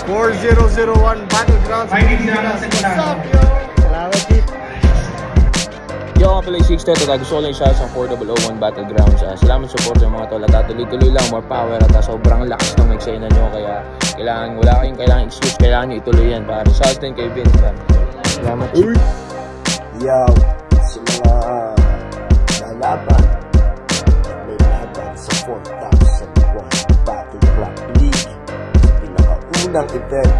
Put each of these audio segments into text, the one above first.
4001 Battlegrounds. What's up, yo? Salamat, Chief. Yo, nga pala yung 610 at gusto ko lang isa sa 4001 Battlegrounds. Salamat sa support ng mga tol at tuloy-tuloy lang, more power at sobrang lakas ng eksena nyo. Kaya wala kayong kailangan excuse, kailangan nyo ituloy yan. Para sa atin kay Vince. Salamat. Yo, sa mga lalaban at may laban sa 4001 Battleground League sa pinakaunang event.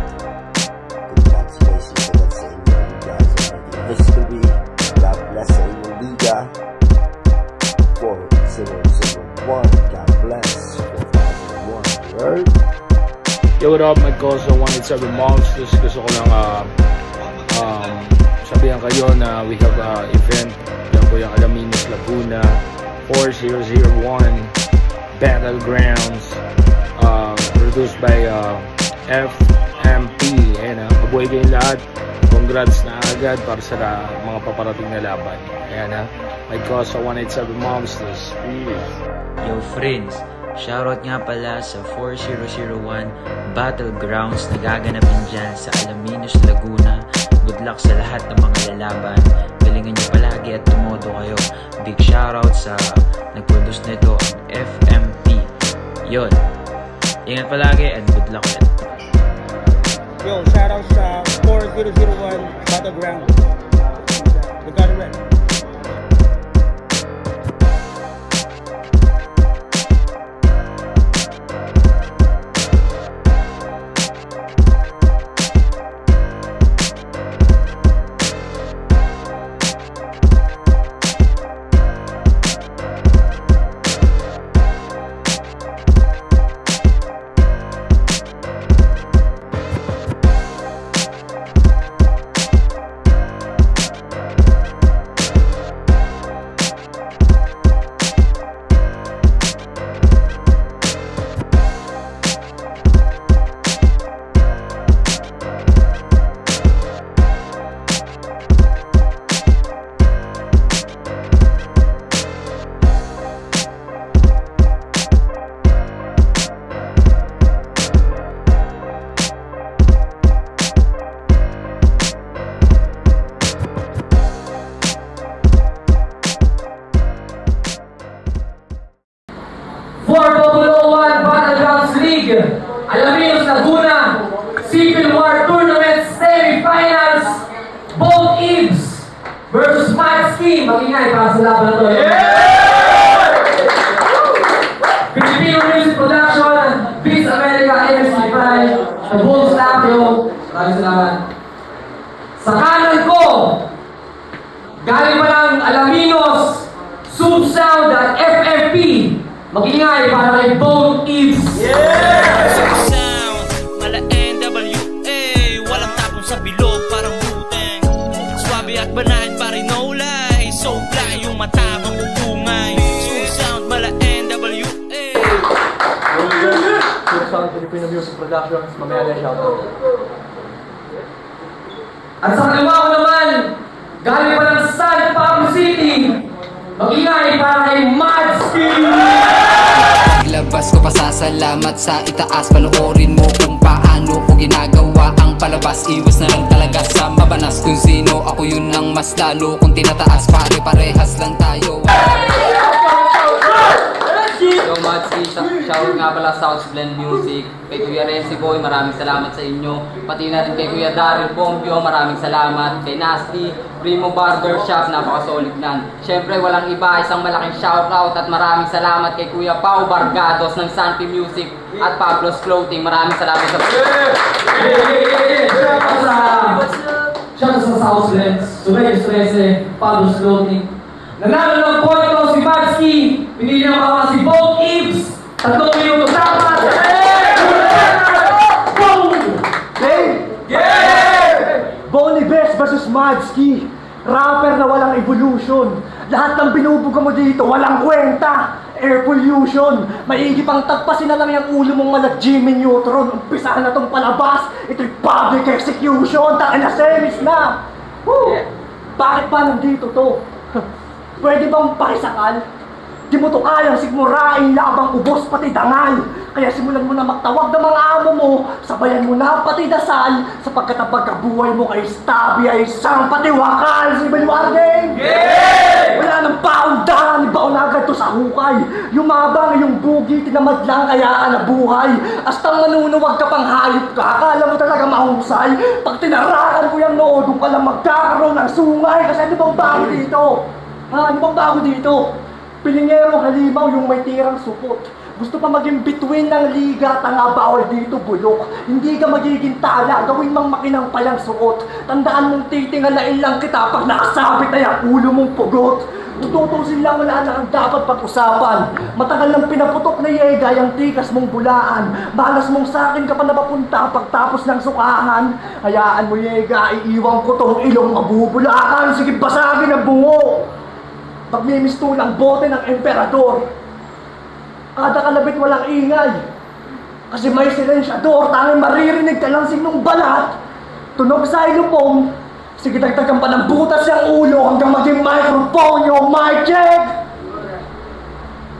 Congratulations agad sa inyo. You guys are making history. God bless sa inyong liga. 4001. God bless. 4001. Word. Yo, what up, my cousin 187 Monsters. Gusto ko lang sabihan kayo na we have event. Yan po yung Alaminos, Laguna 4001 Battlegrounds, produced by FMP. Ayan, mabuhay kayong lahat. Congrats na agad para sa mga paparating na laban. Ayan, my cousin 187 Monsters. Yo friends, shoutout nga pala sa 4001 Battlegrounds na gaganapin dyan sa Alaminos, Laguna. Good luck sa lahat ng mga lalaban. Galingan nyo palagi at tumodo kayo. Big shoutout sa nag-produce nito, ang FMP. Yun. Ingat palagi and good luck ulit. Yo, shoutout sa 4001 Battlegrounds. We got it right. Alaminos, Laguna, Civil War Tournament Semi-Finals, both Eves versus Matski. Mag-ingay para sa laban na to. Filipino Music Production, Vince America, MC5, the Bulls Labio. Maraming salamat. Sa kanan ko, galing pa ng Alaminos, Sub Sound at FFP. Mag-ingay para kay both Eves. At banahan pa rin no lie. So fly yung mata magpupungay. Sound mala NWA. Sound Filipino Music Productions. Mamaya na shoutout. At sa kaliwa ko naman, galing pa ng San Pablo City. Mag-ingay para kay Matski. Paglabas ko pasasalamat sa itaas. Panoorin mo kung paano ko ginagawa ang palabas. Iwas na lang talaga sa mabanas. Kung sino ako yun ang mas lalo. Kung tinataas pare-parehas lang tayo. Yo Matski, shoutout nga pala South Blend Music. Kay Kuya Renzi Boy, maraming salamat sa inyo. Pati na rin kay Kuya Daryl Bombio, maraming salamat. Kay Nasty, Primo Barber Shop, napaka-solid nan. Siyempre walang iba, isang malaking shoutout at maraming salamat kay Kuya Pau Bargados ng Santi Music at Pablo's Clothing. Maraming salamat sa Shoutout sa South Blend, Suway Strese, Pablo's Clothing. Nanalo ng point si Matski. Pinili niya makawa si both Eves. 3 minuto dapat. Bonnie Best versus Majski. Rapper na walang evolution. Lahat ng binubuga mo dito, walang kwenta. Air pollution. Maigi pang tagpasin na lang yung ulo mong malag Jimmy Neutron. Umpisahan na tong palabas. Ito'y public execution. Takin na semis na. Woo! Bakit ba nandito to? Pwede bang pakisakal? Di mo to kayang sigmurain, labang ubos pati dangal. Kaya simulan mo na magtawag ng mga amo mo, sabayan mo na pati dasal, sapagkat ang pagkabuhay mo kay Stabby ay isang patiwakal. Si Belwarden! Yeah! Wala nang paundahan, ibaon agad to sa hukay. Yumabang yung bugi, tinamad lang kaya ka nabuhay. Astang manunuwag ka pang hayop ka, akala mo talaga mahusay. Pag tinarakan ko yung noo, doon ka lang magkakaroon ng sungay. Kasi ano bang bago dito? Ha? Ano bang bago dito? Pilingero halimaw yung may tirang supot. Gusto pa maging between ng liga, tanga bawal dito bulok. Hindi ka magiging tala, gawin mang makinang palang suot. Tandaan mong titingalain lang kita pag nakasabit na yung ulo mong pugot. Tututusin lang, wala na ang dapat pag-usapan. Matagal nang pinaputok na yega yung tikas mong bulaan. Malas mong sakin ka pa napapunta pagtapos ng sukahan. Hayaan mo yega, iiwan ko tong ilong mabubulakan. Sige, basagin ang bungo. Magmimistulang bote ng emperador. Kada kalabit walang ingay. Kasi may silensyador, tanging maririnig ka lang sinong balat. Tunog sa ilupong. Sige, dagdagan pa ng butas yung ulo hanggang maging microphone yung mic check.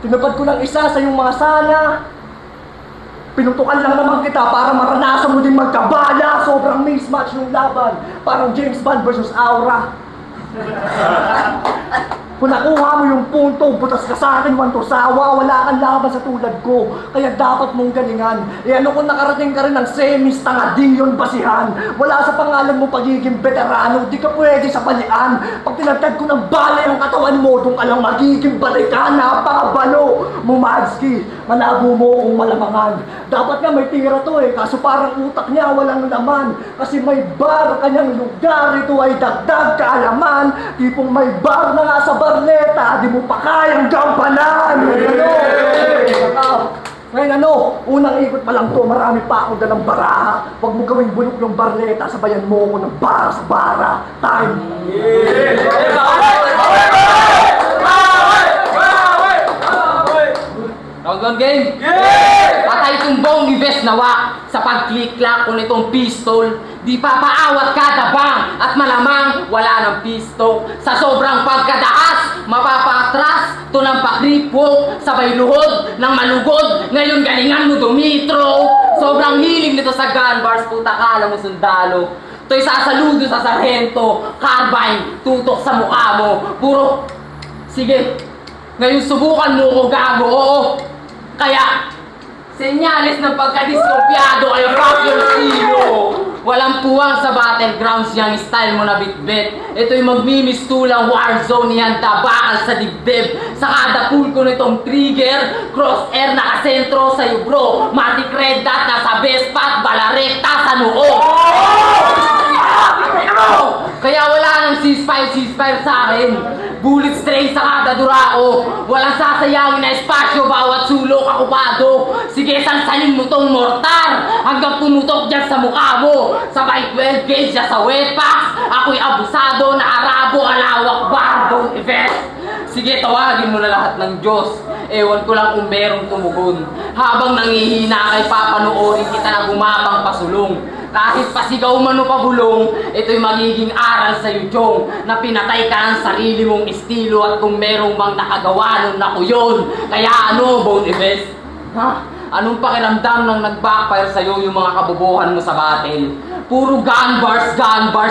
Tinupad ko ng isa sa iyong mga sala. Pinutukan lang naman kita para maranasan mo din magkabala. Sobrang mismatch yung laban. Parang James Bond versus Aura. Kung nakuha mo yung punto, butas ka sa akin, wantosawa, wala kang laban sa tulad ko. Kaya dapat mong galingan. E ano kung nakarating ka rin ng semis, tanga din yun basihan. Wala sa pangalan mo pagiging veterano, di ka pwede sa balian. Pag tinagtad ko ng balay ang katawan mo, doon ka lang magiging balikan. Napakabalo. Mumadski, malabo mo kung malamangan. Dapat nga may tira to kaso parang utak niya walang laman. Kasi may bar kanyang lugar, ito ay dagdag kaalaman. Tipong may bar na nga sa Barleta, di mo pa kayang gampanan. Ngayon unang ikot pa lang to, marami pa ako dalang baraha. Huwag mo gawing bulok yung Barleta, sabayan mo ko ng bara sa bara. Time! Round 1 game! Patay tumbong ni Ves nawa sa pag-click-clack ko nitong pistol. Di pa paawat kada bang at malamang wala ng pisto. Sa sobrang pagkadaas, mapapatras to ng pakripok. Sabay luhod ng malugod, ngayon galingan mo Dumitro. Sobrang hilig nito sa gun bars, puta kala mo sundalo. To'y sasaludo sa sarhento, carbine, tutok sa mukha mo. Puro, sige, ngayon subukan mo ko gago, oo. Kaya, senyales ng pagkadiskopyado ay rock your stilo. Walang puwang sa battlegrounds yung style mo na bitbit. Ito'y magmimistulang warzone yan, tabakal sa dibdib. Sa kada pool ko nitong trigger, cross-air nakasentro sa'yo bro. Matic red dot nasa best spot, balarekta sa noo. Kaya wala nang ceasefire sa akin. Bullet stray sa kada durao. Walang sasayangin na espasyo bawat sulok akupado. Sige, sansanin mo tong mortar hanggang pumutok dyan sa mukha mo. Sabay 12 gauge dyan sa wetpacks. Ako'y abusado na Arabo, alawak barbong event. Sige, tawagin mo na lahat ng Diyos. Ewan ko lang kung merong tumugon. Habang nangihina kay papanoorin kita na gumapang pasulong. Kahit pasigaw man o pabulong, ito'y magiging aral sa iyo, Jong, na pinatay ka ang sarili mong estilo at kung merong bang nakagawa nun ako yun. Kaya ano, Bone Ives? Ha? Anong pakiramdam nang nag-backfire sa'yo yung mga kabubuhan mo sa battle? Puro gun bars,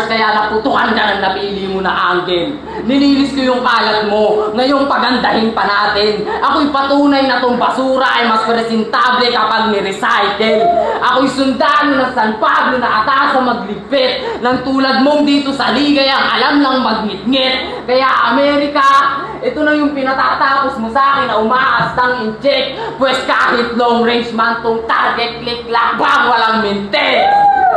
kaya naputukan ka ng napili mo na angle. Nilinis ko yung kalat mo, ngayong pagandahin pa natin. Ako'y patunay na tong basura ay mas presentable kapag ni-recycle. Ako'y sundalo ng San Pablo na atasa magligpit. Nang tulad mong dito sa ligay ang alam ng magngit-ngit. Kaya Amerika, ito na yung pinatatapos mo sa akin na umaastang in-check. Pues kahit long range man tong target, click labang walang mintes.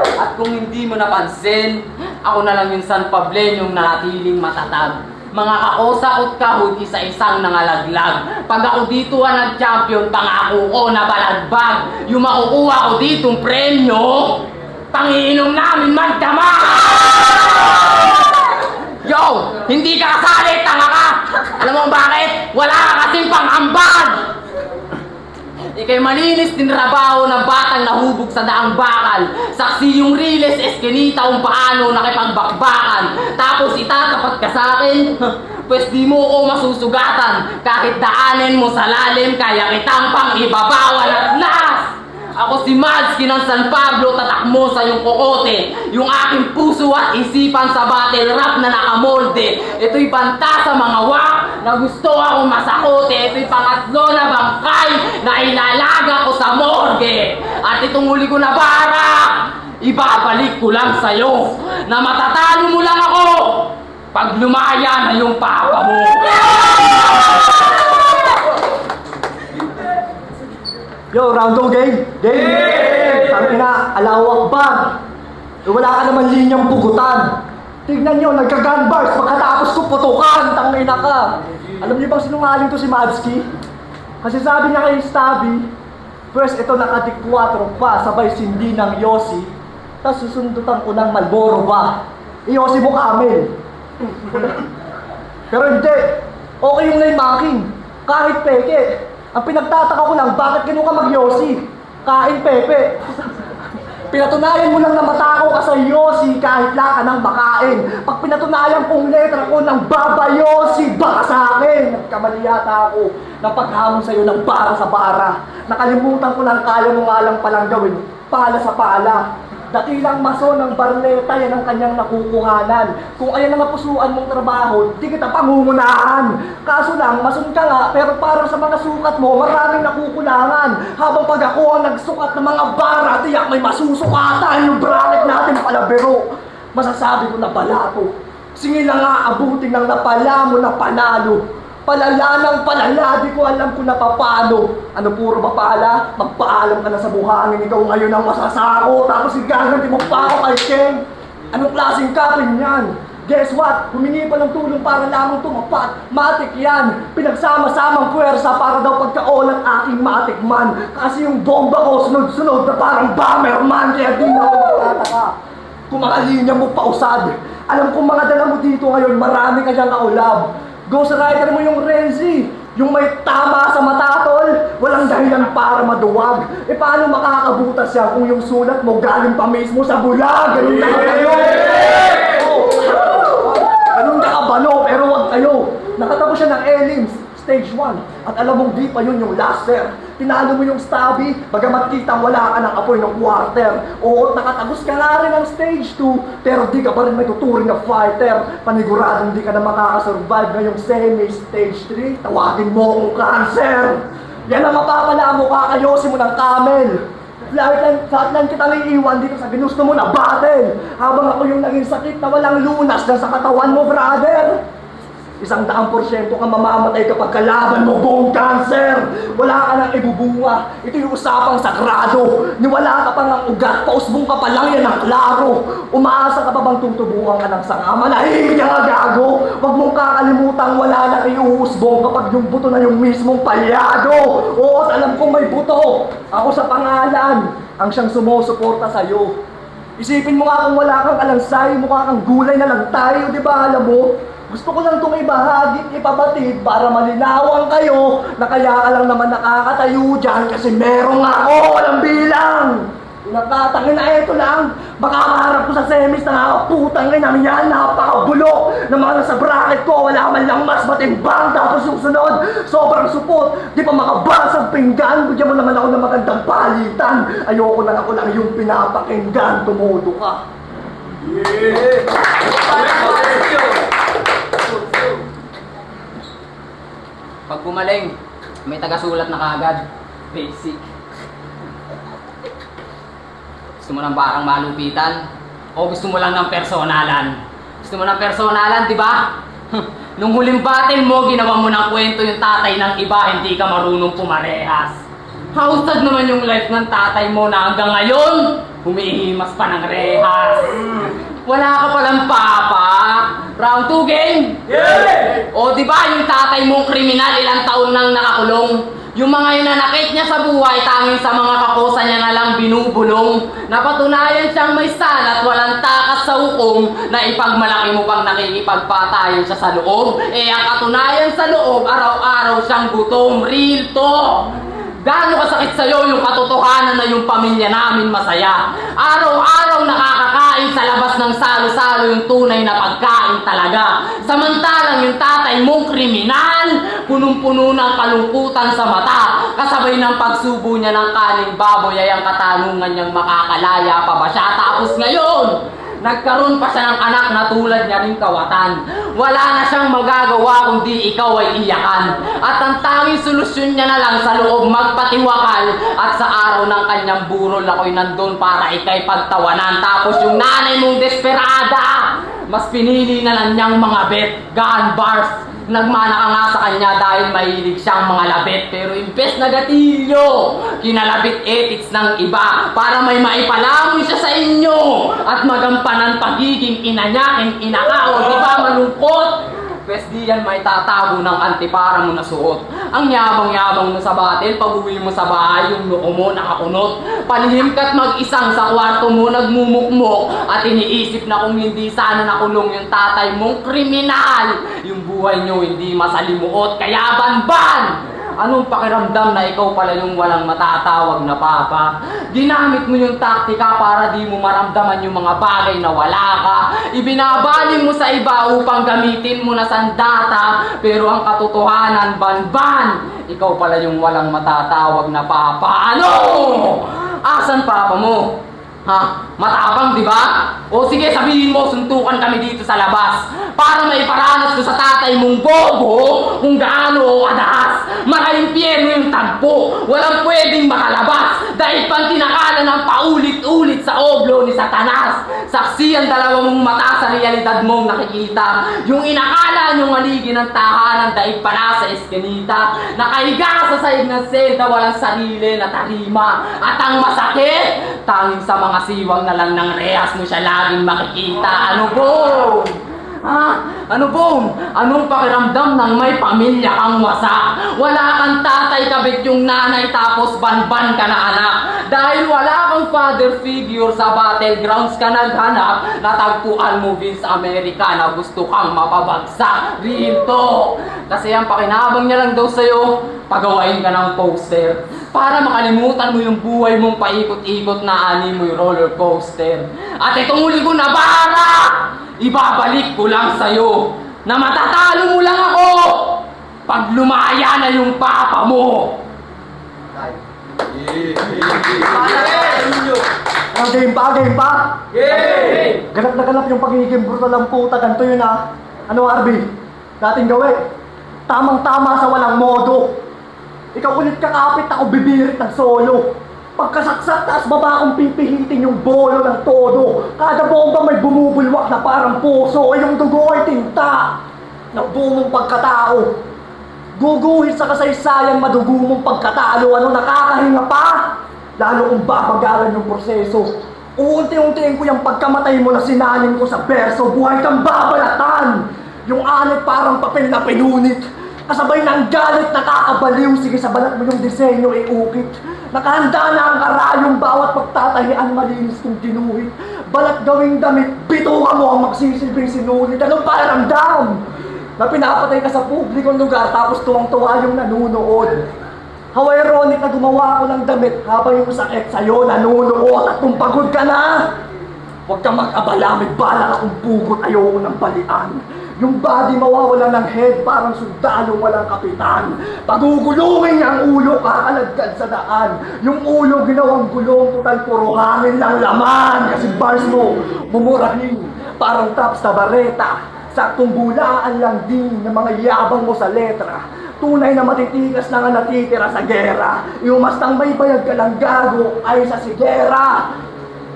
At kung hindi mo napansin, ako na lang yung San Pablenyong nanatiling matatag. Mga kaosakot kahod isa-isang nangalaglag. Pag ako dito ang nag-champion, pangako ko na balagbag. Yung makukuha ko ditong premyo, pangiinom namin magdamag! Ika'y malinis din trabaho ng batang nahubog sa daang bakal. Saksi yung riles, eskinita kung paano nakipagbakbakan. Tapos itatapat ka sa akin, pwes di mo ko masusugatan. Kahit daanin mo sa lalim, kaya kitang pang ibabawal at nas. Ako si Madski ng San Pablo, tatak mo sa iyong kokote. Yung aking puso at isipan sa battle rap na nakamolde. Ito'y banta sa mga wak na gusto akong masakote. Ito'y pangatlo na bangkay na ilalaga ko sa morgue. At itong huli ko na barak, ibabalik ko lang sa'yo na matatalo mo lang ako pag lumaya na yung papa mo. Yo, round 2 game! Game! Tangina, alawak ba? Wala ka naman linyang pugutan. Tignan nyo, nagka-gunbars pagkatapos ko putukan. Tangina ka. Alam niyo bang sinungaling to si Madski? Kasi sabi niya kay Stabby, first ito nakatik 4 pa, sabay sindi ng Yossi, tapos susundutan ko ng Malboro ba? I-Yossi mo Camel. Pero hindi. Okay yung laymaking. Kahit peke. Ang pinagtataka ko lang, bakit gano'n ka mag-Yossi? Kain pepe. Pinatunayan mo lang na matakaw ka sa Yossi kahit lang ka nang makain. Pag pinatunayan kong letra ko ng Baba Yossi, baka sa akin. Nagkamali yata ako ng paghamon sa'yo ng bara sa bara. Nakalimutan ko lang, kaya mo nga lang palang gawin, pala sa pala. Dakilang maso ng Barleta, yan ang kanyang nakukuhanan. Kung ayan ang napusuan mong trabaho, di kita pangungunahan. Kaso lang, mason ka nga, pero para sa mga sukat mo, maraming nakukulangan. Habang pag ako ang nagsukat ng mga bara, tiyak may masusukatan yung bracket natin palabero. Masasabi ko na balato. Sige lang nga, abutin ng napala mo na panalo. Palala ng palala, di ko alam kung napapalo. Ano puro ba pala? Magpaalam ka na sa buhangin, ikaw ngayon ang masasako. Tapos igaganti mo pa ako kay Ken. Anong klaseng kapin yan? Guess what? Humingi pa ng tulong para lamang tumapat. Matik yan. Pinagsama-samang puwersa para daw pagkaolang aking matik man. Kasi yung bomba ko sunod-sunod na parang bomberman. Kaya di na ako magtataka kung mga linya mo pausad. Alam kong mga dala mo dito ngayon, marami ka dyan kaulab. Ghostwriter mo yung Renzi, yung may tama sa matatol, walang dahilan para maduwag. E paano makakabutas siya kung yung sulat mo galing pa mismo sa bulag? Ganun na kayo! Ganun na kabalo, pero wag kayo. Nakatapos siya ng elims, stage 1. At alam mong di pa yun yung laser. Tinalo mo yung Stabby, bagamat kitang wala ka ng apoy ng quarter. Oo, nakatagos ka nga rin ng stage 2, pero di ka pa rin may tuturing na fighter. Paniguradong di ka na makakasurvive ngayong semi-stage 3. Tawagin mo kung cancer. Yan ang mapapala mo, kakayosin mo ng camel. Lahat lang kitang iiwan dito sa ginusto mo na battle. Habang ako yung naging sakit na walang lunas na sa katawan mo, brother. 100% ka mamamatay kapag kalaban mo bone cancer. Wala ka nang ibubunga. Ito yung usapang sagrado. Niwala ka pa ng ugat, pausbong ka pa lang, yan ang klaro. Umaasa ka pa bang tutubukan ka ng sanga? Manahimik ka nga gago. Huwag mong kakalimutan, wala nang iuusbong kapag yung buto na yung mismong palyado. Oo, alam kong may buto. Ako sa pangalan ang siyang sumusuporta sa'yo. Isipin mo nga kung wala kang alansay, mukha kang gulay na lang tayo, di ba alam mo? Gusto ko lang itong ibahagi, ipabatid para malinawan kayo na kaya ka lang naman nakakatayo dyan kasi merong ako, walang bilang. Nakatangin na ito lang, baka maharap ko sa semis na nakaputang namin yan, napakabulo na mga nasa bracket ko, wala man lang mas matimbang, tapos yung sunod, sobrang supot, di pa makabasag pinggan, bigyan mo naman ako ng magandang palitan, ayoko lang ako lang yung pinapakinggan, tumudo ka. Yeah! Pag gumaling, may tagasulat na kaagad. Basic. Gusto mo ng barang malupitan? O gusto mo lang ng personalan? Gusto mo ng personalan, di ba? Nung huling battle mo, ginawa mo ng kwento yung tatay ng iba, hindi ka marunong pumarehas. Hausad naman yung life ng tatay mo na hanggang ngayon, humihimas pa ng rehas. Wala ka palang papa. Round 2 game? Yeah! O diba yung tatay mong kriminal ilang taon nang nakakulong? Yung mga inanakit niya sa buhay, tanging sa mga kakosa niya na lang binubulong. Napatunayan siyang may sala at walang takas sa hukom na ipagmalaki mo pang nakikipagpatayan siya sa loob. Eh ang katunayan sa loob, araw-araw siyang gutom. Real to! Gaano kasakit sa'yo yung katotohanan na yung pamilya namin masaya? Araw-araw nakakakain sa labas ng salo-salo yung tunay na pagkain talaga. Samantalang yung tatay mong kriminal, punong-puno ng kalungkutan sa mata. Kasabay ng pagsubo niya ng kaning baboy ay ang katanungan niyang makakalaya pa ba siya? Tapos ngayon, nagkaroon pa siya ng anak na tulad niya rin kawatan. Wala na siyang magagawa kundi ikaw ay iyakan. At ang tanging solusyon niya na lang sa loob magpatiwakal. At sa araw ng kanyang burol ako'y nandun para ikay pagtawanan. Tapos yung nanay mong desperada, mas pinili na lang niyang mga bet, gun bars. Nagmana ka nga sa kanya dahil mahilig siyang mga labit. Pero imbes na gatilyo, kinalabit ethics ng iba para may maipalamon siya sa inyo at magampanan pagiging ina niya, ina ka, o di ba malungkot? Pwes di yan may tatago ng antipara mo na suot. Ang yabang-yabang mo sa batil, pag-uwi mo sa bahay, yung noo mo nakakunot. Palihim ka't mag-isang sa kwarto mo nagmumukmok at iniisip na kung hindi sana nakulong yung tatay mong kriminal, yung buhay nyo hindi masalimuot. Kaya banban! Anong pakiramdam na ikaw pala yung walang matatawag na papa? Ginamit mo yung taktika para di mo maramdaman yung mga bagay na wala ka. Ibinabaling mo sa iba upang gamitin mo na sandata. Pero ang katotohanan, banban, ikaw pala yung walang matatawag na papa. Ano? Asan papa mo? Ha? Matapang, di ba? O sige, sabihin mo, suntukan kami dito sa labas para maiparanas ko sa tatay mong bobo kung gaano adahas. Maka-impyerno yung tagpo. Walang pwedeng makalabas dahil pang tinakalan ng paulit-ulit sa oblo ni Satanas. Saksi ang dalawa mong mata sa realidad mong nakikita. Yung inakala nyong aligi ng tahanan dahil pala sa eskinita. Nakahiga sa sahig ng senta, walang sarili na tarima. At ang masakit, tanging sa mga siwang na lang ng rehas mo siya laging makikita. Ano po? Ano po? Anong pakiramdam ng may pamilya kang wasak? Wala kang tatay, kabit yung nanay, tapos banban ka na anak. Dahil wala kang father figure sa battlegrounds ka naghanap, natagpuan mo din sa Amerika na gusto kang mapabagsak. Rito! Kasi ang pakinabang niya lang daw sa'yo, pagawain ka ng poster para makalimutan mo yung buhay mong paikot-ikot na animoy roller coaster. At itong huli ko na bara! Ibabalik ko lang sa'yo na matatalo mo lang ako pag lumaya na yung papa mo. Game pa? Ganap na ganap yung pagiging brutal ng puta. Ganito yun ha. Ano Arby? Dating gawin. Tamang-tama sa walang modo. Ikaw ulit kakapit, ako bibirit ng solo. Pagkasaksak, taas baba akong pipihitin yung bolo ng todo. Kada bomba may bumubulwak na parang puso. Yung dugo ay tinta ng buong pagkatao. Guguhit sa kasaysayan, madugo mong pagkatalo. Ano, nakakahinga pa? Lalo kung babagalan yung proseso. Uunti-untiin ko yung pagkamatay mo na sinanin ko sa berso. Buhay kang babalatan. Yung anit parang papel na pinunit. Kasabay ng galit, nakakabaliw. Sige, sa balat mo yung disenyo iukit. Nakahanda na ang karayong bawat pagtatahian, malinis kong ginuhit. Balat gawing damit, bituka mo ang magsisilbing sinulit. Anong pakiramdam? Na pinapatay ka sa publikong lugar tapos tuwang-tuwa yung nanunood. How ironic na gumawa ko ng damit habang yung sakit sa'yo nanunood at kung pagod ka na. Huwag kang mag-abala, may bala akong pugot, ayoko ng balian. Yung body mawawala ng head, parang sundalo walang kapitan. Pagugulungin niya ang ulo, kakaladkad sa daan. Yung ulo ginawang gulong, total puro hangin lang laman. Kasi bars mo, mumurahin, parang tops na bareta. Saktong bulaan lang din ng mga yabang mo sa letra. Tunay na matitigas na nga natitira sa gera. Yung mastang may bayag ka lang gago ay sa sigera.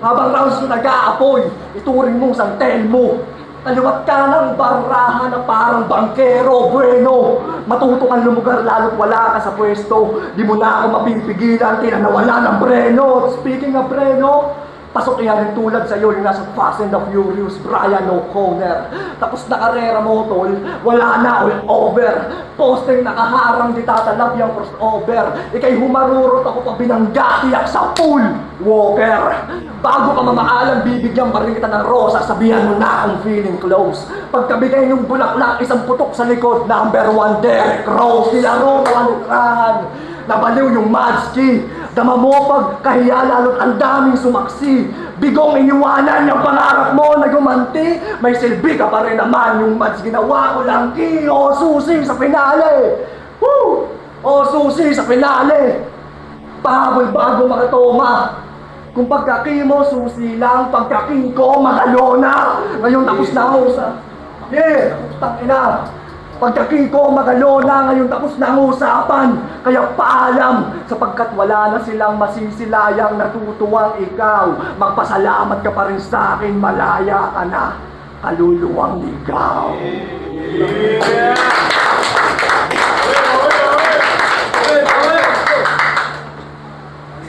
Habang rounds ko nag-aapoy, ituring mong santel mo. Kaliwat ka ng barahan na parang bangkero, bueno. Matuto kang lumugar lalo't wala ka sa pwesto. Di mo na ako mapipigilan, tinanawala ng breno. Speaking of breno, pasok yan yung tulad sa'yo, yung nasa Fast and the Furious, Brian O'Connor. Tapos na karera mo, tol, wala na, all over. Posting nakaharang, di tatalab yung crossover. Ika'y humarurot ako pa binangga, tiyak sa pool, Walker. Bago ka mamaalam, bibigyan pa rin kita ng rosa, sabihan mo na akong feeling close. Pagkabigay ng bulaklak, isang putok sa likod, number 1 Derek Rose. Nilaro mo ang litrahan nabaliw yung Madski. Dama mo pagkahiya lalo't ang daming sumaksi. Bigong iniwanan yung pangarap mo na gumanti. May silbi ka pa rin naman yung Mads, ginawa ko lang ki. O susi sa finale. Woo! O susi sa finale. Pahabol bago makatoma. Kung pagkaki mo susi lang, pagkaki ko makalo na. Ngayon tapos na ako sa... Yeah! Tangina! Pagkaki ko magalo na, ngayon tapos na ang usapan. Kaya paalam, sapagkat wala na silang masisilayang natutuwang ikaw. Magpasalamat ka pa rin sa akin, malaya ka na, kaluluwang ligaw.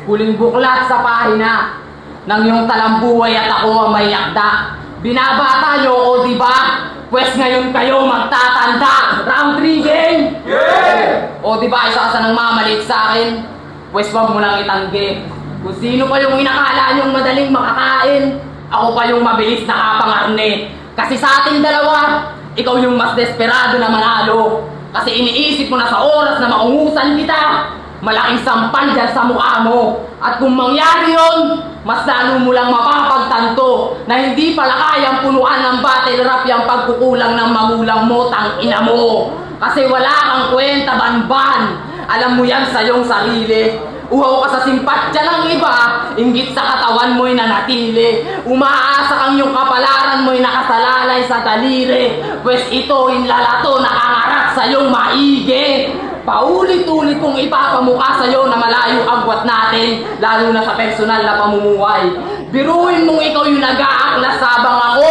Huling buklat sa pahina ng iyong talambuhay at ako ang may yakda. Binabata niyo o diba? Pwes ngayon kayo magtatanda. Round 3 game! Yeah! O diba isa ka sa nang mamalit sa akin? Pwes wag mo lang itanggi. Kung sino pa yung inakala niyong madaling makakain, ako pa yung mabilis na kapangarne. Kasi sa ating dalawa, ikaw yung mas desperado na manalo. Kasi iniisip mo na sa oras na maungusan kita, malaking sampal dyan sa mukha mo. At kung mangyari yun, mas lalo mo lang mapapagtanto na hindi pala kayang punuan ng battle rap yung pagkukulang ng magulang mo, tangina mo. Kasi wala kang kwenta, banban. Alam mo yan sa iyong sarili. Uhaw ka sa simpatya ng iba, inggit sa katawan mo'y nanatili. Umaasa kang yung kapalaran mo'y nakasalalay sa daliri. Pwes ito inlalato nakangarat sa iyong maigi. Paulit-ulit kong ipapamukha sa'yo na malayo agwat natin, lalo na sa personal na pamumuhay. Biruin mong ikaw yung nag-aaklas habang ako,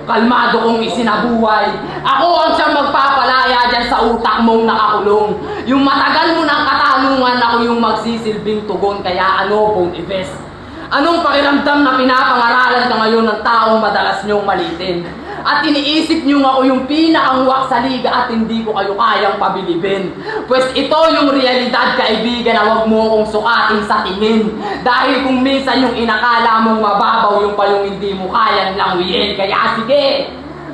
kalmado kong isinabuhay. Ako ang siyang magpapalaya dyan sa utak mong nakakulong. Yung matagal mo ng katanungan, ako yung magsisilbing tugon, kaya ano, Bon Ives? Anong pakiramdam na pinapangaralan ka ngayon ng taong madalas niyong malitin? At iniisip niyo ako yung pinakangwak sa liga at hindi ko kayo kayang pabilibin. Pues ito yung realidad, kaibigan, na wag mo akong sukatin sa tingin. Dahil kung minsan yung inakala mong mababaw, yung pa yung hindi mo kayang languyin. Kaya sige,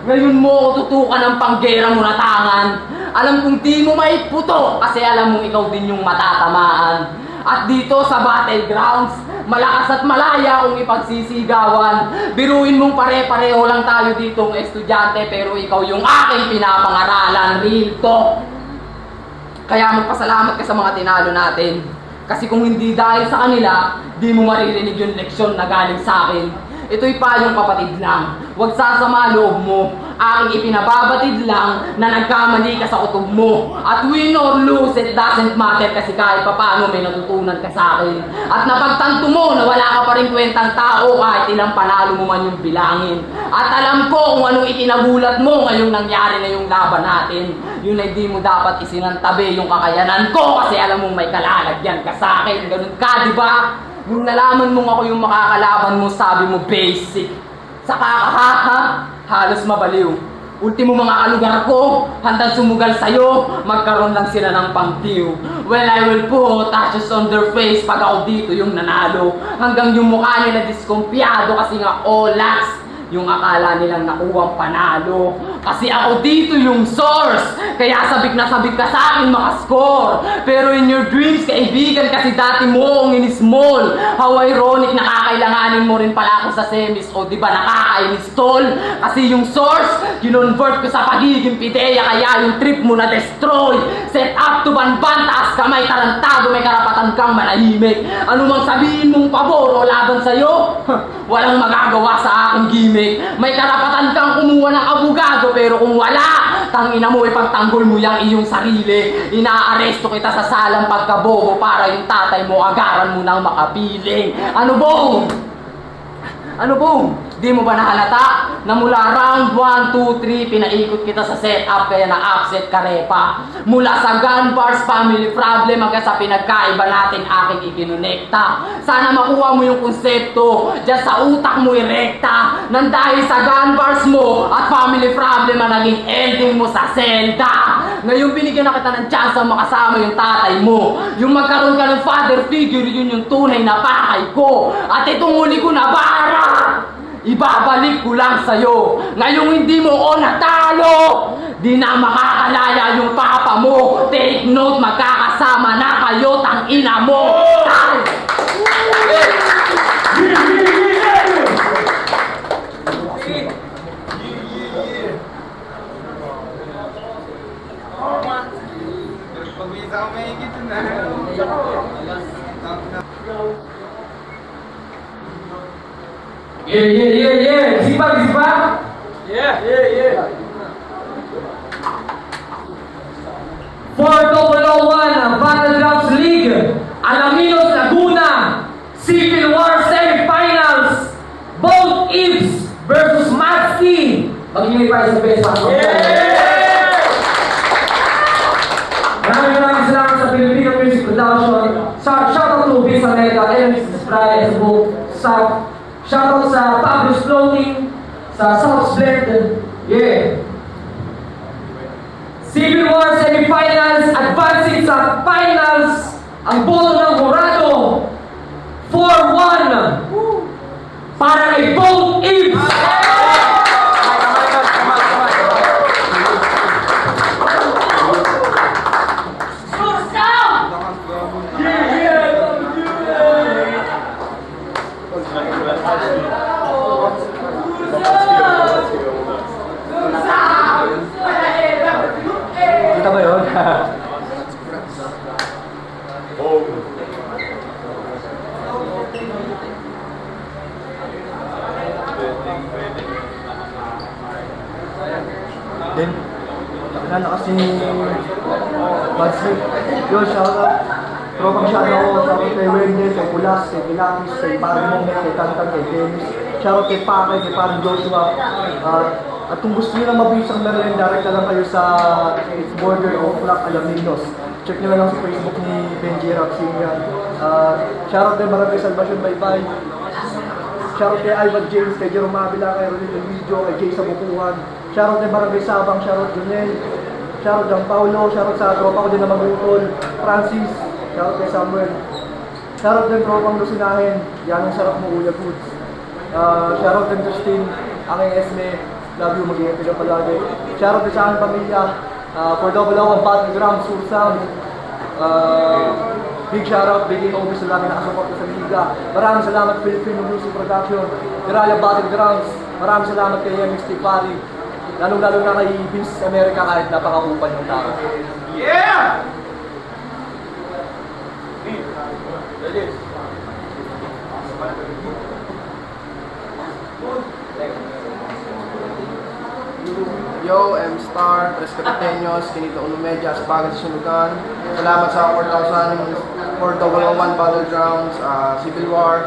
ngayon mo ako tutukan ng panggera mo na tangan. Alam kong di mo maiputo kasi alam mong ikaw din yung matatamaan. At dito sa battlegrounds, malakas at malaya kung ipagsisigawan. Biruin mong pare-pareho lang tayo ditong estudyante, pero ikaw yung aking pinapangaralan. Real talk. Kaya magpasalamat ka sa mga tinalo natin. Kasi kung hindi dahil sa kanila, di mo maririnig yung leksyon na galing sa akin. Ito'y payong kapatid lang. Huwag sasama loob mo. Aking ipinababatid lang na nagkamali ka sa kutob mo. At win or lose, it doesn't matter kasi kahit paano may natutunan ka sa akin. At napagtanto mo na wala ka pa rin kwentang tao kahit ilang panalo mo man yung bilangin. At alam ko kung anong ikinagulat mo ngayong nangyari na yung laban natin. Yun ay di mo dapat isinantabi yung kakayanan ko kasi alam mong may kalalagyan ka sa akin. Ganun ka, di ba? Yung nalaman mong ako yung makakalaban mo, sabi mo basic. Sa kakahaha, halos mabaliw. Ultimo mga kalugar ko, handang sumugal sa'yo, magkaroon lang sila ng pangtiw. Well, I will put ashes on their face pag ako dito yung nanalo. Hanggang yung mukha nila diskumpiyado kasi nga olax. Yung akala nilang nakuwang panalo. Kasi ako dito yung source. Kaya sabik na sabik ka sa akin makascore. Pero in your dreams, kaibigan, kasi dati mo ang in-small. How ironic, nakakailanganin mo rin pala ako sa semis. O diba nakaka-install? Kasi yung source, kinonvert ko sa pagiging pideya. Kaya yung trip mo na destroy. Set up to banban, taas kamay, tarantado, may karapatan kang manahimik. Ano mang sabihin mong pabor o laban sa'yo, walang magagawa sa aking gimmick. May karapatan kang kumuha ng abogado, pero kung wala, tangina mo, ipagtanggol mo yung iyong sarili. Inaaresto kita sa salang pagkabobo para yung tatay mo agaran mo ng makapiling. Ano bong? Ano bong? Di mo ba nahalata na mula round 1, 2, 3 pinaikot kita sa setup kaya na-upset ka repa? Mula sa gun bars, family problem hanggang sa pinagkaiba natin aking ikinonekta. Sana makuha mo yung konsepto dyan sa utak mo irekta. Nang dahil sa gun bars mo at family problem ang naging ending mo sa selda. Ngayon binigyan na kita ng chance ang makasama yung tatay mo. Yung magkaroon ka ng father figure, yun yung tunay na pakay ko. At itong huli ko na bara, ibabalik ko lang sa'yo. Ngayong hindi mo ako natalo, di na makakalaya yung papa mo. Take note, magkakasama na kayo. ina mo! Yeah. Sipag. Yeah. 4001 Battlegrounds League, Alaminos Laguna, Civil War Semifinals, both Ibs versus Matski. Mag-ingay pa sa best one. Maraming salamat sa Filipino Music Production. Shoutout to Vince America, Elements Display, sa buong staff. Shoutout sa Pablo's Floating, sa South Blend. Yeah. Civil War Semifinals, advancing sa finals, ang boto ng Morado, 4-1 para kay both Ibs. Kita ba yun? Then, nakilala kasi Badsik. Yun, shoutout. Tropang shoutout kay Wendell, kay Pulas, kay Pilakis, kay Parang Moment, kay Tantan, kay Dennis. Shoutout kay Pakay, kay Parang Joshua. At kung gusto nyo lang mabilis ang laro, direct na lang kayo sa It's Border of Rock Alaminos. Check nyo na lang sa Facebook ni Benji Rapsingan. Shoutout din Barangay Salvacion Baybay. Shoutout kay Ivan James, kay Jerome Avila, kay Ronil Elvidio, kay Jay Sabukuhan. Shoutout din Barangay Sabang, shoutout Junel. Shoutout Jang Paulo, shoutout sa tropa ko din na Magutol. Francis, shoutout kay Samuel. Shoutout din tropang Lusinahin, yan ang sarap mo Uya Goods. Shoutout din Christine, aking Esme. Love you, mag-iingat ka palagi. Shoutout din sa aking pamilya. For double ang Battlegrounds, Sursam. Big shoutout, big office sa lagi nakasuporta sa Liga. Maraming salamat Filipino Music Production. Diraya Battlegrounds. Maraming salamat kay MXT Pari. Lalong-lalo na kay Vince America kahit napakakupan yung tao. Yeah! Yo, M-Star, Tres Capiteños, Kinito Unumedya, Aspagan sa Sunugan. Salamat sa 4,001 Battlegrounds, Civil War,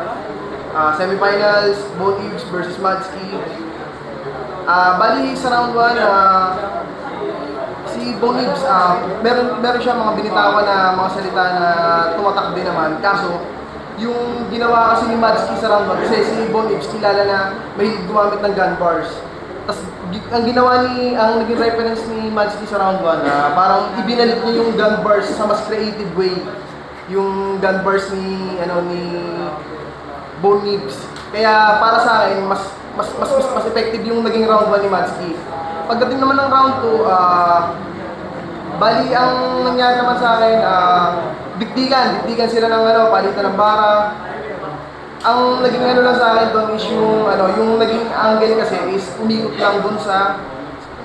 Semifinals, both Ibs versus Matski. Bali sa round 1, si Bon Ibs, meron siya mga binitawan na mga salita na tumatak din naman. Kaso, yung ginawa kasi ni Matski sa round 1, kasi si Bon Ibs kilala na may gumamit ng gun bars. Tapos, ang naging reference ni Matski sa round 1, parang ibinalik niya yung gun bars sa mas creative way. Yung gun bars ni Bon Ibs. Kaya para sa akin, mas effective yung naging round 1 ni Matski. Pagdating naman ng round 2, bali ang nangyari naman sa akin, dikdikan sila ng palitan ng bara. Ang naging lang sa akin doon is yung naging angle kasi is umikot lang doon sa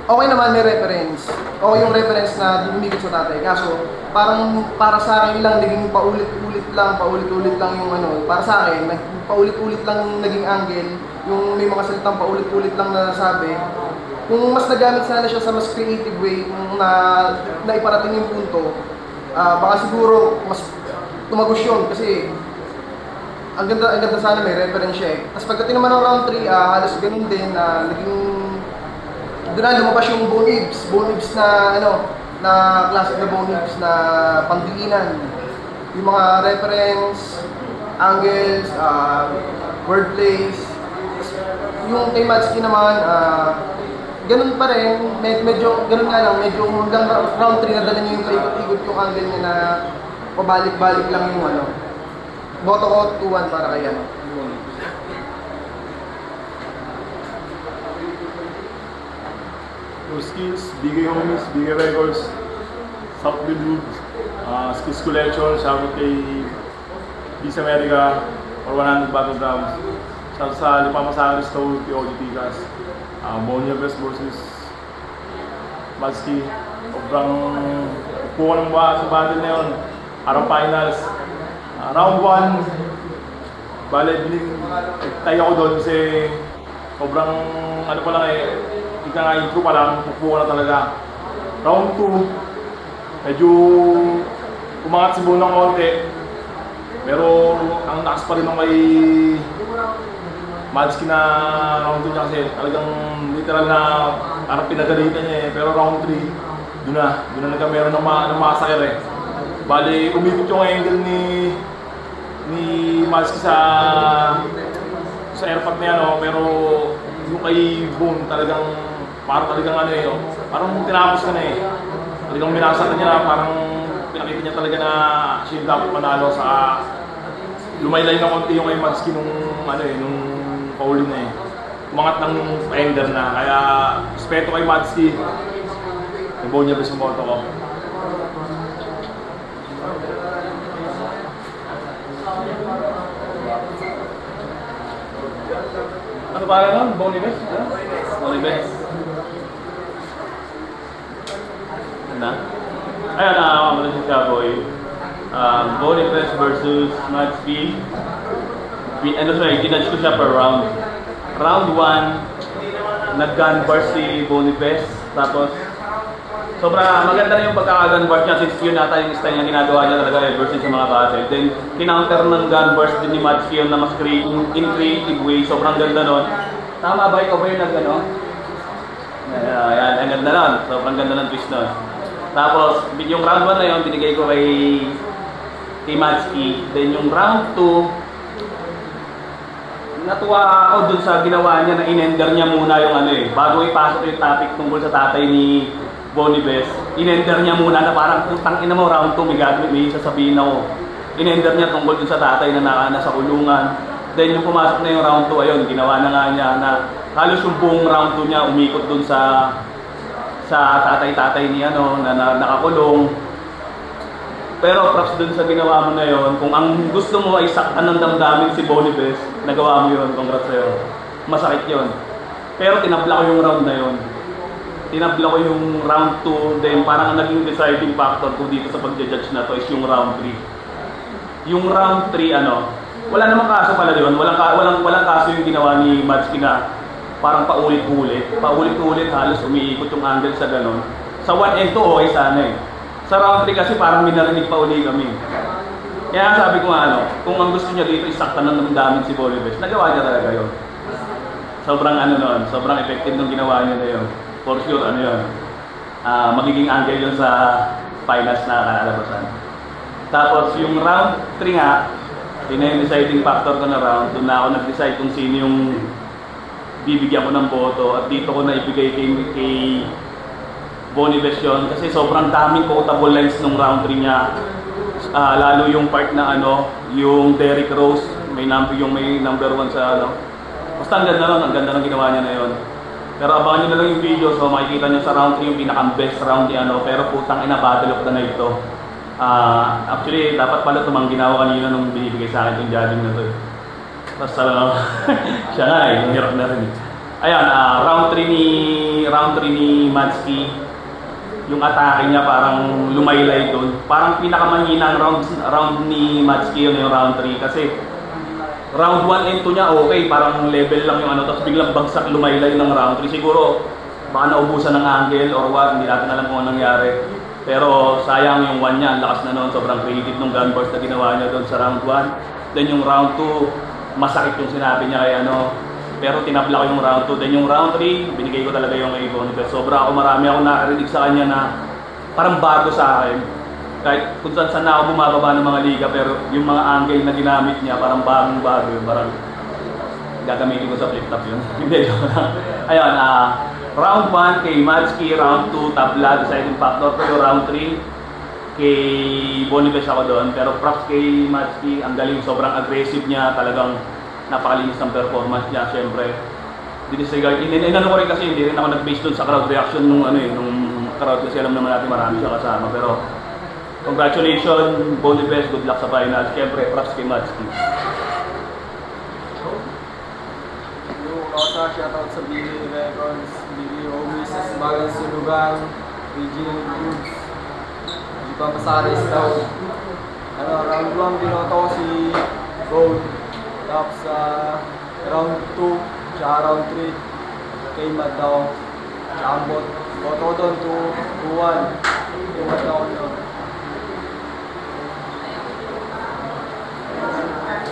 okay naman may reference. O yung reference na umikot sa tatay. Kaso parang para sa akin lang naging paulit-ulit lang yung para sa akin paulit-ulit lang naging angle. Yung may mga salitang paulit-ulit lang na nasabi. Kung mas nagamit sana siya sa mas creative way na iparating yung punto, baka siguro mas tumagos yun kasi ang ganda sana may reference siya eh. Tapos pagdating naman ng round 3, halos ganun din, naging doon na lumabas yung Bon Ibs na na classic na Bon Ibs na pangdiinan. Yung mga reference, angles, wordplays. Yung kay Matski naman, ganun pa rin, medyo ganun nga lang, medyo hanggang round 3 nadala niya yung paikot-ikot yung angle niya na pabalik-balik lang yung boto ko 2-1 para kay Your skills, bigger homies, bigger records, South Blend Woods. Skills Collection, shoutout kay Peace America, or 100 Battlegrounds. Shoutout sa Lipama Risto, kay OG Tikas. Bonia Best versus Madsky. Sobrang upo ng sa battle na yun. Araw finals. Round 1, bale, tayo ako doon kasi sobrang ano pa lang ika nga intro pa lang, upo na talaga. Round 2, medyo umangat si Bo ng konti. Pero ang lakas pa rin ng kay Madsky na round 2 niya kasi talagang literal na parang pinagalitan niya eh. Pero round 3, doon na nagkameron ng masakit eh. Bali, umikot yung angle ni Madsky sa airpot na yan, pero yung kay Bone talagang parang parang tinapos ka na eh. Talagang minasaktan niya na parang pinakita niya talaga na siya dapat manalo sa lumaylay na konti yung kay Madsky nung pauli na eh. Umangat ng ender na, kaya respeto kay Madsky. Nag-bow niya ba sa boto ko. Ano ba lang? Bonnie Best? Bonnie Best. Ano? Ayan, wala si Cowboy. Bonnie Best versus Madsky. Ginudge ko siya per round. Round 1, nag-gun bar si Bonnie Best. Tapos, sobra maganda na yung pagkaka-gun bars niya since yun nata yung style niya ginagawa niya talaga ever since sa mga battle. Then, kinounter ng gun bars din ni Madsky yun na mas in creative way. Sobrang ganda nun. Tama ba? Ikaw ba yung nag-ano? Ayan, ang ganda nun. Sobrang ganda ng twist nun. Tapos, yung round 1 na yun, binigay ko kay Madsky. Then, yung round 2, natuwa ako dun sa ginawa niya na in-ender niya muna yung bago ipasok yung topic tungkol sa tatay ni Bonnie Best, in-ender niya muna na parang putang ina mo round 2 may sasabihin ako. In-ender niya tungkol dun sa tatay na nasa kulungan. Then yung pumasok na yung round 2, ayun, ginawa na nga niya na halos yung buong round 2 niya umikot dun sa tatay-tatay niya na nakakulong. Pero props dun sa ginawa mo na yon. Kung ang gusto mo ay saktan ng damdamin si Bonnie Best, nagawa mo yun, congrats sa'yo. Masakit yun. Pero tinabla ko yung round na yon. Tinabla ko yung round 2, then parang ang naging deciding factor ko dito sa pag-judge na to is yung round 3. Yung round 3, wala namang kaso pala yun. Walang kaso yung ginawa ni Madsky na parang paulit-ulit. Paulit-ulit halos umiikot yung angle sa ganon. Sa 1 and 2, okay sana eh. Sa round 3 kasi parang minarinig pa uli kami. Kaya sabi ko kung ang gusto niya dito isaktan ng damdamin si Bonnie Best, nagawa niya talaga yun. Sobrang sobrang effective nung ginawa niya na yun. For sure, magiging angle yun sa finals na kalalabasan. Tapos yung round 3 nga, yun na yung deciding factor ko na round. Doon na ako nag-decide kung sino yung bibigyan ko ng boto. At dito ko na ibigay kay Bonnie Best yun. Kasi sobrang daming quotable lines nung round 3 niya. Lalo yung part na yung Derrick Rose, may number 1 sa Basta ang ganda ng ginawa niya na yun. Pero abangan nyo na lang yung video, so makikita nyo sa round 3 yung pinaka-best round ni pero putang ina, battle of the night to. Actually, dapat pala tumang ginawa kanina nung binibigay sa akin yung judging na to. Tapos siya nga hirap na rin. Ayan, round 3 ni Madsky. Yung atake niya parang lumaylay doon. Parang pinakamanhinang round ni Madsky yun yung round 3 kasi round 1 and 2 niya okay, parang level lang yung tapos biglang bagsak lumaylay ng round 3. Siguro baka naubusan ng angle or what, hindi natin alam kung anong nangyari. Pero sayang yung 1 niya, ang lakas na noon, sobrang creative nung gun burst na ginawa niya doon sa round 1. Then yung round 2, masakit yung sinabi niya kay pero tinabla ko yung round 2. Then yung round 3, binigay ko talaga yung kay Bonnie Best. Marami ako nakarinig sa kanya na parang bago sa akin. Kahit kung saan na ako bumababa ng mga liga, pero yung mga angle na ginamit niya, parang bagong-bago yun. Parang gagamitin ko sa flip-top yun. Hindi, joke lang. Ayun, round 1 kay Madsky, round 2 tabla, deciding factor. Pero round 3 kay Bonnie Best ako doon. Pero props kay Madsky, ang galing, sobrang aggressive niya, talagang napakalinis ng performance niya, syempre. Dinisregard. Inano ko rin kasi, hindi rin ako nag-base doon sa crowd reaction nung crowd kasi alam naman natin marami siya kasama. Pero Congratulations, Bonibes. Good luck sa finals. Siyempre, props kay Madski. Shoutout sa Billy Records, Billy Homies, sa Simagang Sulugan, Regional Groups, di pa Masaris daw. Round 1 binoto ko si Gold. Tapos round 2, tsaka round 3, kay Mad daw. Tsaka boto ko doon 2-1. Kay Mad daw doon.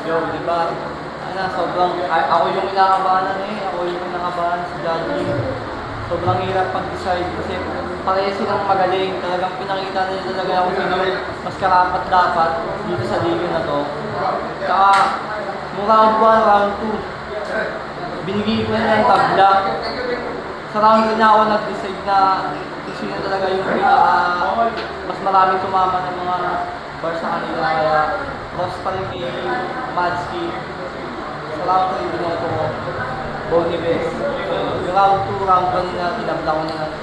Yo, di ba? Sobrang, ako yung inakabahan ako yung inakabahan sa judging. Sobrang hirap pag-decide kasi parehas silang magaling. Talagang pinakita nila talaga ako sino mas karapat dapat dito sa liga na to. Tsaka, nung round 1, round 2, binigay ko na ng tabla. Sa round 3 na ako nag-decide na kung sino talaga yung mas maraming tumama ng mga bars sa kanila. Kaya, props pa rin kay Madski. Salamat sa inyo ko, Bonibes. Yung round 2, round 1 na tinabla ko na lang.